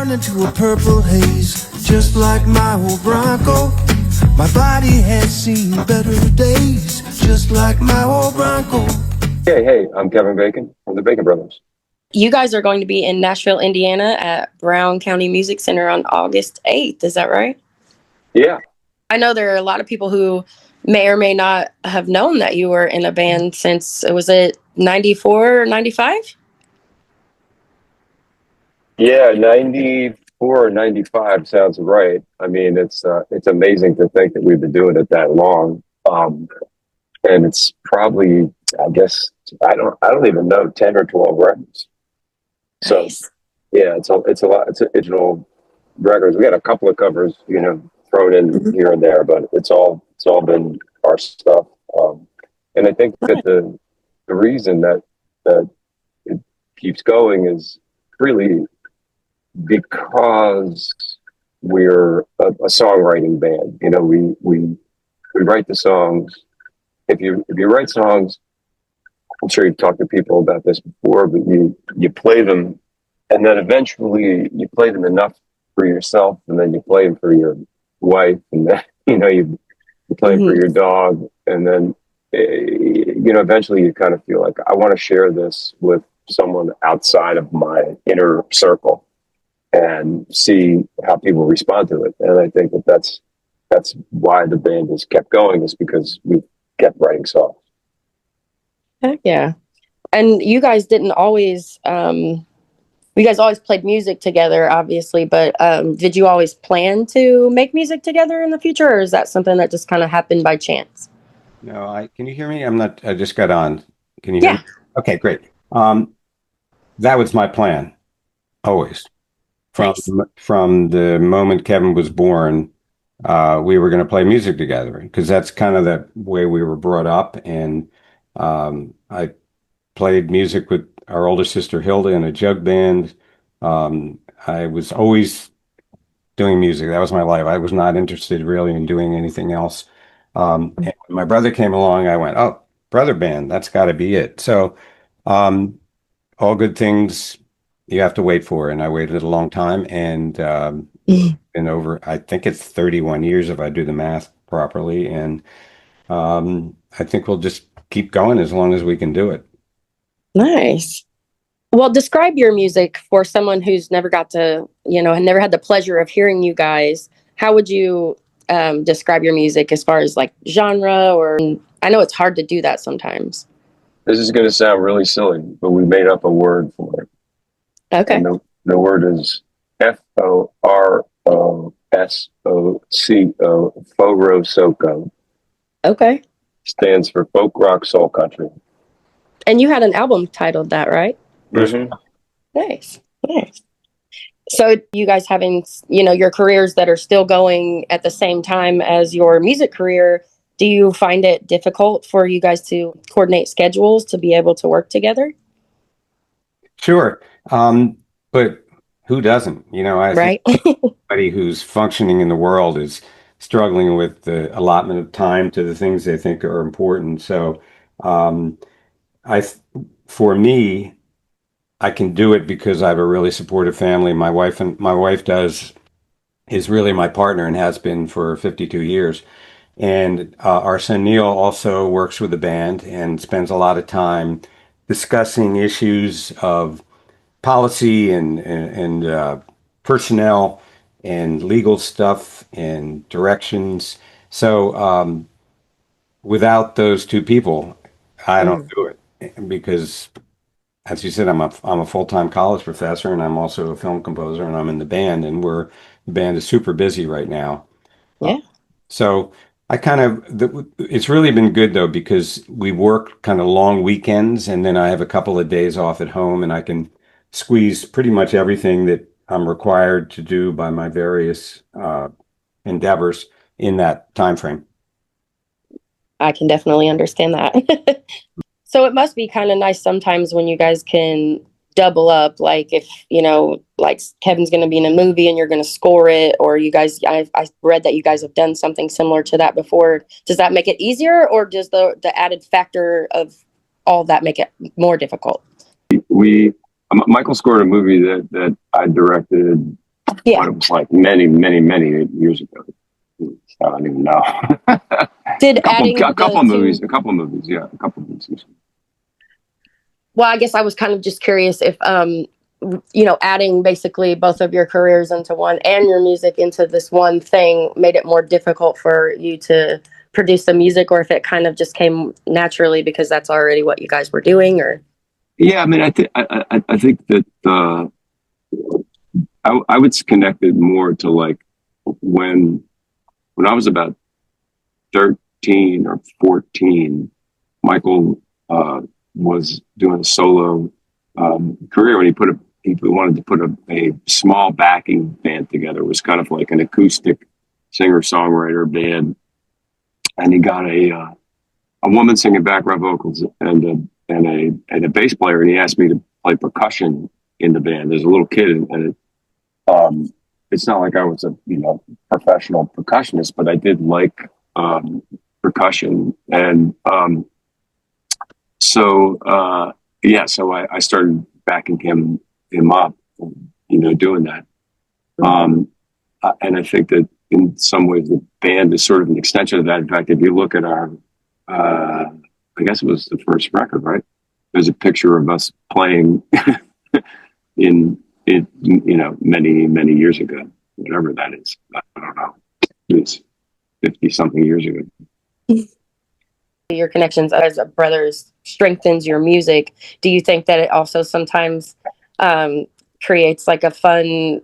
turn into a purple haze, just like my old Bronco. My body has seen better days, just like my old Bronco. Hey, I'm Kevin Bacon from the Bacon Brothers. You guys are going to be in Nashville, Indiana at Brown County Music Center on August 8th. Is that right? Yeah. I know there are a lot of people who may or may not have known that you were in a band since, was it 94 or 95? Yeah, 94 or 95 sounds right. I mean, it's amazing to think that we've been doing it that long. And it's probably, I guess, I don't even know, 10 or 12 records. So Nice. yeah, it's a lot. It's original records. We got a couple of covers, thrown in here and there, but it's all been our stuff. And I think that the reason that it keeps going is really because we're a songwriting band. We write the songs. If you write songs, I'm sure you've talked to people about this before, but you play them, and then eventually you play them enough for yourself, and then you play them for your wife, and then you play them for your dog, and then eventually you kind of feel like I want to share this with someone outside of my inner circle and see how people respond to it. And I think that's why the band has kept going, is because we kept writing songs. Heck yeah. And you guys didn't always, you guys always played music together, obviously, but did you always plan to make music together in the future, or is that something that just kind of happened by chance? No, can you hear me? I just got on. Can you hear me? Okay, great. That was my plan, always. From the moment Kevin was born, we were going to play music together, because that's kind of the way we were brought up. And I played music with our older sister Hilda in a jug band. I was always doing music. That was my life. I was not interested really in doing anything else. And when my brother came along, I went, oh, brother band, that's got to be it. So all good things you have to wait for. And I waited a long time, and been over, I think it's 31 years if I do the math properly. And I think we'll just keep going as long as we can do it. Nice. Well, describe your music for someone who's never got to, and never had the pleasure of hearing you guys. How would you describe your music as far as like genre? Or I know it's hard to do that sometimes. This is going to sound really silly, but we made up a word for it. Okay. And the word is FOROSOCO, Forosoco. Okay. Stands for folk rock soul country. And you had an album titled that, right? Mm-hmm. Nice. So you guys having, your careers that are still going at the same time as your music career, do you find it difficult for you guys to coordinate schedules to be able to work together? Sure. But who doesn't? I right. think anybody who's functioning in the world is struggling with the allotment of time to the things they think are important. So for me, I can do it because I have a really supportive family. My wife is really my partner and has been for 52 years. And our son Neil also works with the band and spends a lot of time discussing issues of policy and personnel and legal stuff and directions. So without those two people, I don't do it, because, as you said, I'm a full-time college professor, and I'm also a film composer, and I'm in the band, and the band is super busy right now. Yeah. So it's really been good though, because we work kind of long weekends, and then I have a couple of days off at home, and I can squeeze pretty much everything that I'm required to do by my various endeavors in that time frame. I can definitely understand that. So it must be kind of nice sometimes when you guys can double up, like if, like Kevin's going to be in a movie and you're going to score it, or you guys, I read that you guys have done something similar to that before. Does that make it easier, or does the added factor of all of that make it more difficult? Michael scored a movie that I directed Yeah. But it was like many, many, many years ago. I don't even know. Did adding A couple the of two, movies, a couple of movies, yeah, a couple of movies. well, I guess I was kind of just curious if, adding basically both of your careers into one and your music into this one thing made it more difficult for you to produce the music, or if it kind of just came naturally because that's already what you guys were doing, or. Yeah, I mean, I think that I would connect it more to like when I was about 13 or 14, Michael was doing a solo career when he wanted to put a small backing band together. It was kind of like an acoustic singer-songwriter band, and he got a woman singing background vocals and a bass player, and he asked me to play percussion in the band as a little kid, and it's not like I was a professional percussionist, but I did like percussion, and so I started backing him up, doing that. And I think that in some ways the band is sort of an extension of that. In fact, if you look at our, I guess it was the first record, right? There's a picture of us playing in it, many, many years ago, whatever that is. I don't know. It's 50 something years ago. Your connections as brothers strengthens your music. Do you think that it also sometimes creates like a fun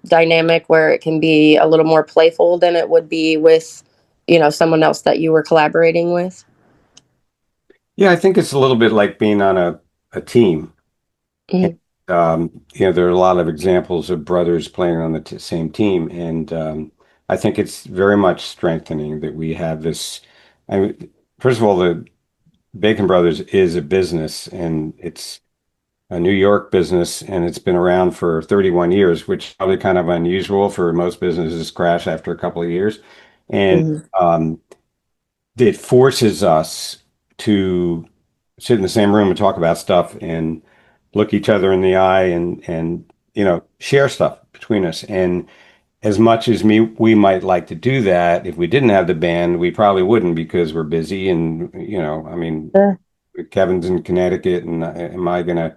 dynamic where it can be a little more playful than it would be with, someone else that you were collaborating with? Yeah, I think it's a little bit like being on a team. Mhm. There are a lot of examples of brothers playing on the same team, and I think it's very much strengthening that we have this. I mean, first of all, the Bacon Brothers is a business, and it's a New York business, and it's been around for 31 years, which is probably kind of unusual for most businesses crash after a couple of years. And Mhm. it forces us to sit in the same room and talk about stuff and look each other in the eye and share stuff between us. And as much as we might like to do that, if we didn't have the band, we probably wouldn't because we're busy. And I mean, Sure. Kevin's in Connecticut, and am I going to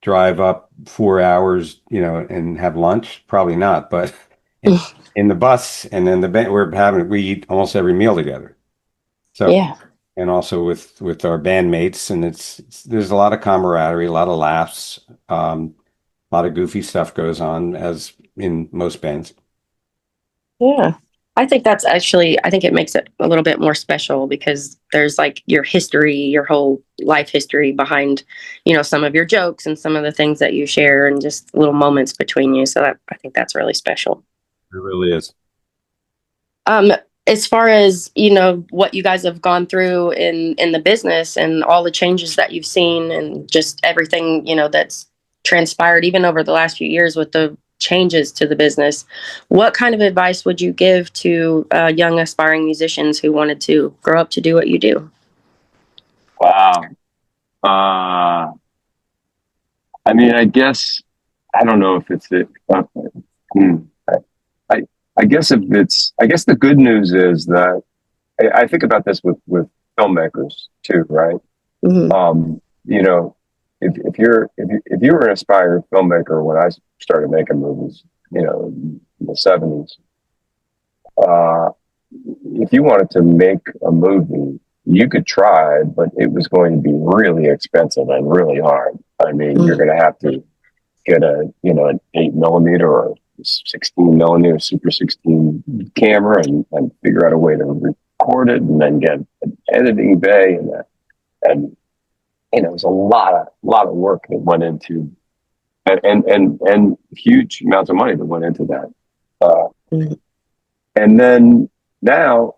drive up 4 hours, and have lunch? Probably not. But in the bus and then the band, we eat almost every meal together. So, Yeah. and also with our bandmates, and there's a lot of camaraderie, a lot of laughs, a lot of goofy stuff goes on as in most bands. Yeah. I think I think it makes it a little bit more special because there's like your history, your whole life history behind, some of your jokes and some of the things that you share and just little moments between you. So I think that's really special. It really is. Um, as far as, what you guys have gone through in the business and all the changes that you've seen and just everything, that's transpired even over the last few years with the changes to the business, what kind of advice would you give to young aspiring musicians who wanted to grow up to do what you do? Wow. I mean, I guess I don't know if it's it. Hmm. I, I guess I guess the good news is that I think about this with filmmakers too, right? Mm-hmm. If you were an aspiring filmmaker when I started making movies, in the '70s, if you wanted to make a movie, you could try, but it was going to be really expensive and really hard. I mean, you're going to have to get an 8mm or 16mm Super 16 camera and figure out a way to record it and then get an editing bay and it was a lot of work that went into and huge amounts of money that went into that. Mm-hmm. And then now,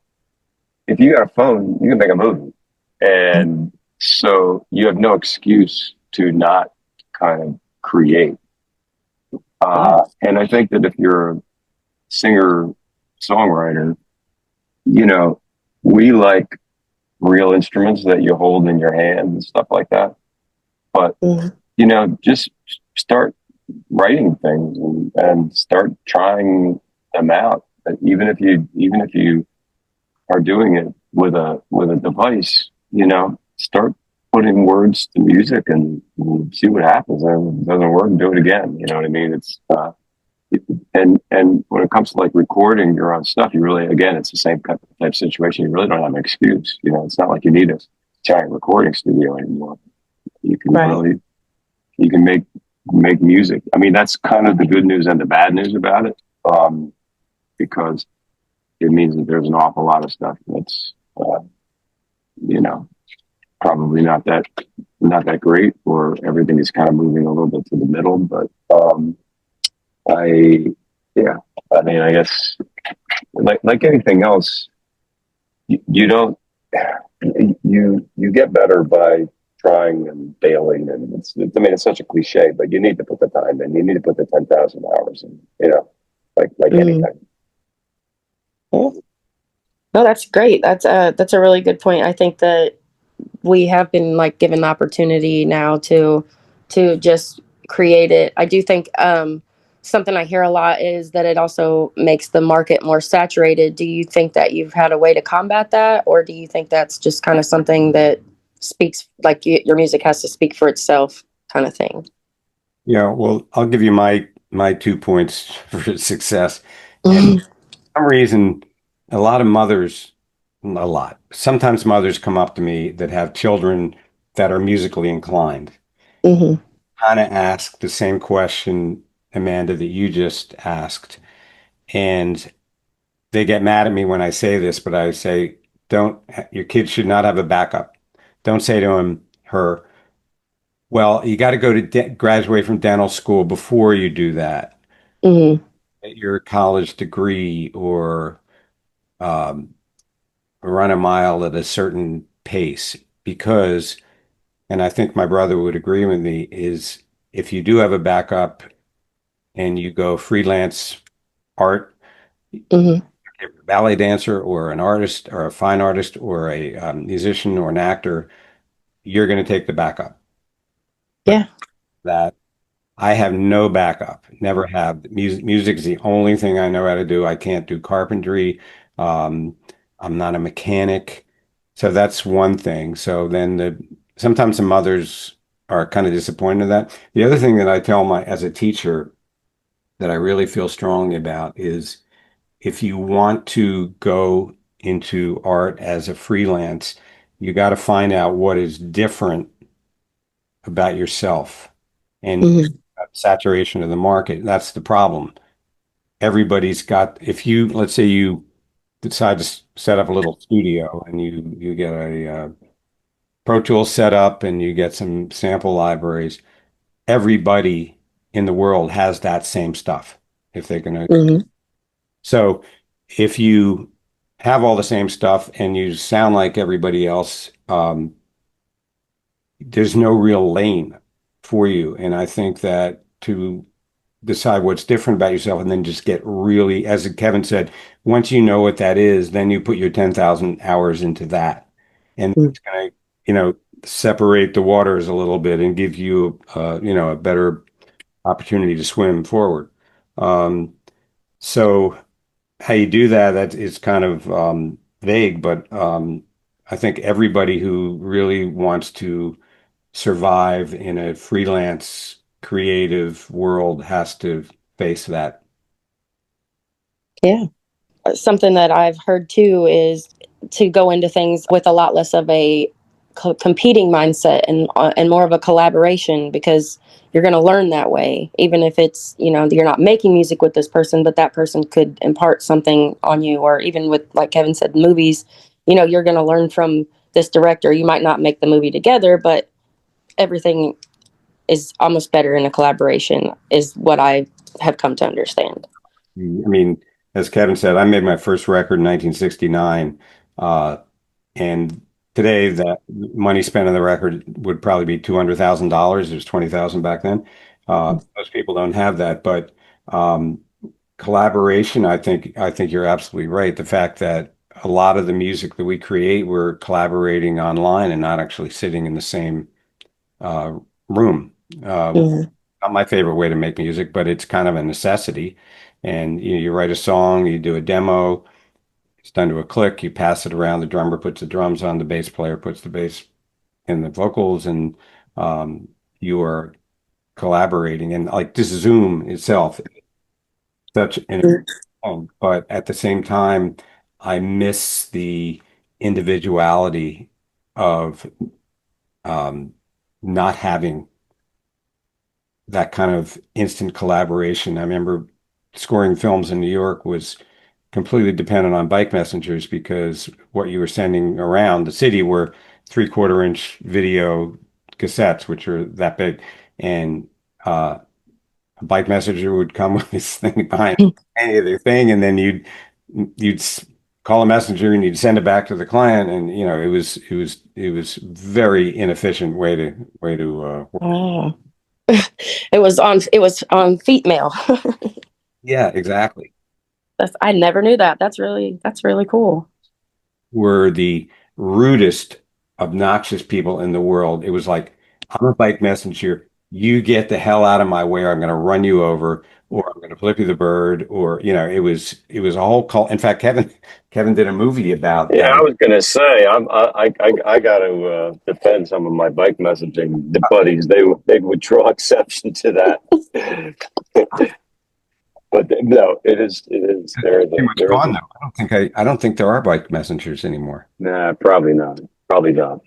if you got a phone, you can make a movie, and so you have no excuse to not kind of create. And I think that if you're a singer songwriter, we like real instruments that you hold in your hand and stuff like that. But Mm-hmm. just start writing things and start trying them out. And even if you are doing it with a device, you know, start putting words to music and see what happens. And if it doesn't work, do it again. You know what I mean? And when it comes to like recording your own stuff, you really, again, it's the same type of situation. You really don't have an excuse. You know, it's not like you need a giant recording studio anymore. You can Right. really, you can make music. I mean, that's kind of the good news and the bad news about it, because it means that there's an awful lot of stuff that's, you know, probably not that great, or everything is kind of moving a little bit to the middle. But I, yeah, I mean, I guess like anything else, you don't you get better by trying and failing, and I mean, it's such a cliche, but you need to put the time in. You need to put the 10,000 hours in. You know, like Mhm. anything. Yeah. No, that's great. That's a really good point. I think that we have been like given the opportunity now to just create it. I do think something I hear a lot is that it also makes the market more saturated. Do you think that you've had a way to combat that, or do you think that's just kind of something that speaks like your music has to speak for itself, kind of thing? Yeah, well, I'll give you my 2 points for success. And Hmm. for some reason, a lot of mothers, sometimes mothers come up to me that have children that are musically inclined, Hmm. kind of ask the same question, Amanda, that you just asked. And they get mad at me when I say this, but I say, don't, your kid should not have a backup. Don't say to her, well, you got to go to graduate from dental school before you do that, Hmm. get your college degree, or um, run a mile at a certain pace. Because, and I think my brother would agree with me, is if you do have a backup and you go freelance art, Hmm. a ballet dancer or an artist or a fine artist or a musician or an actor, you're going to take the backup. But Yeah. that I have no backup, never have. Music is the only thing I know how to do. I can't do carpentry. Um, I'm not a mechanic. So that's one thing. So then sometimes the mothers are kind of disappointed in that. The other thing that I tell as a teacher that I really feel strongly about is if you want to go into art as a freelance, you got to find out what is different about yourself and Hmm. saturation of the market. That's the problem. Everybody's got, if you, let's say you decide to set up a little studio and you get a Pro Tools set up and you get some sample libraries, everybody in the world has that same stuff if they're going to. Hmm. So if you have all the same stuff and you sound like everybody else, there's no real lane for you. And I think that to decide what's different about yourself and then just get really, as Kevin said, once you know what that is, then you put your 10,000 hours into that. And it's going to, separate the waters a little bit and give you, a better opportunity to swim forward. Um, so how you do that, that is kind of vague, but I think everybody who really wants to survive in a freelance creative world has to face that. Yeah. Something that I've heard too is to go into things with a lot less of a competing mindset and more of a collaboration, because you're going to learn that way, even if it's, you're not making music with this person, but that person could impart something on you. Or even with, like Kevin said, movies, you're going to learn from this director. You might not make the movie together, but everything is almost better in a collaboration, is what I have come to understand. I mean, as Kevin said, I made my first record in 1969. And today that money spent on the record would probably be $200,000. There's 20,000 back then. Most people don't have that, but um, collaboration, I think you're absolutely right. The fact that a lot of the music that we create, we're collaborating online and not actually sitting in the same uh, room. Uh, Mhm. not my favorite way to make music, but it's kind of a necessity. And you write a song, you do a demo, it's done to a click, you pass it around, the drummer puts the drums on, the bass player puts the bass in the vocals, and you are collaborating. And like this Zoom itself, such an but at the same time, I miss the individuality of not having that kind of instant collaboration. I remember scoring films in New York was completely dependent on bike messengers because what you were sending around the city were 3/4 inch video cassettes, which are that big. And a bike messenger would come with this thing behind any other thing, and then you'd call a messenger and you'd send it back to the client, and it was very inefficient way to work. Oh. It was on feet mail. Yeah, exactly. I never knew that. That's really cool. Were the rudest, obnoxious people in the world. It was like, I'm a bike messenger. You get the hell out of my way, or I'm going to run you over, or I'm going to flip you the bird, or it was a whole cult. In fact, Kevin did a movie about Yeah, that. I was gonna say I got to defend some of my bike messaging buddies. They would draw exception to that. But no, it is. There, Pretty much there is. gone though. I don't think there are bike messengers anymore. Nah, probably not. Probably not.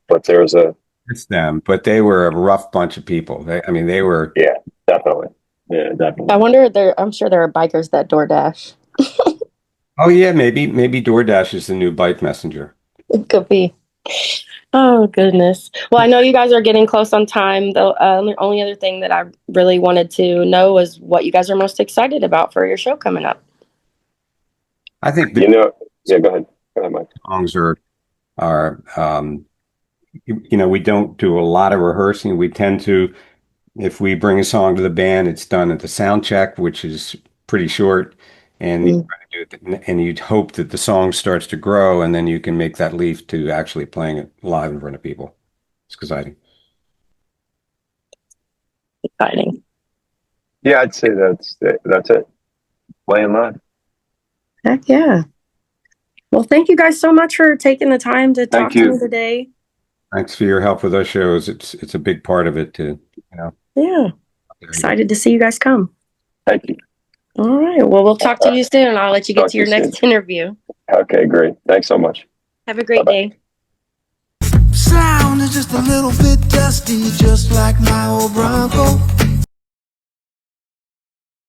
But there's a. It's them, but they were a rough bunch of people. They were. Yeah, definitely. Yeah, definitely. I wonder I'm sure there are bikers that DoorDash. Oh yeah, maybe DoorDash is the new bike messenger. It could be. Oh, goodness. Well, I know you guys are getting close on time. The only other thing that I really wanted to know was what you guys are most excited about for your show coming up. I think Yeah, go ahead. Go ahead, Mike. songs are we don't do a lot of rehearsing. We tend to, if we bring a song to the band, it's done at the sound check, which is pretty short, and you try to do it, and you'd hope that the song starts to grow, and then you can make that leap to actually playing it live in front of people. It's exciting. Exciting. Yeah, I'd say that's it. Playing live. Heck yeah. Well, thank you guys so much for taking the time to talk to me today. Thanks for your help with those shows. It's a big part of it too. Yeah. Excited to see you guys come. Thank you. All right. Well, we'll talk to you soon. I'll let you get to your next interview. Okay, great. Thanks so much. Have a great day. Sound is just a little bit dusty, just like my old Bronco.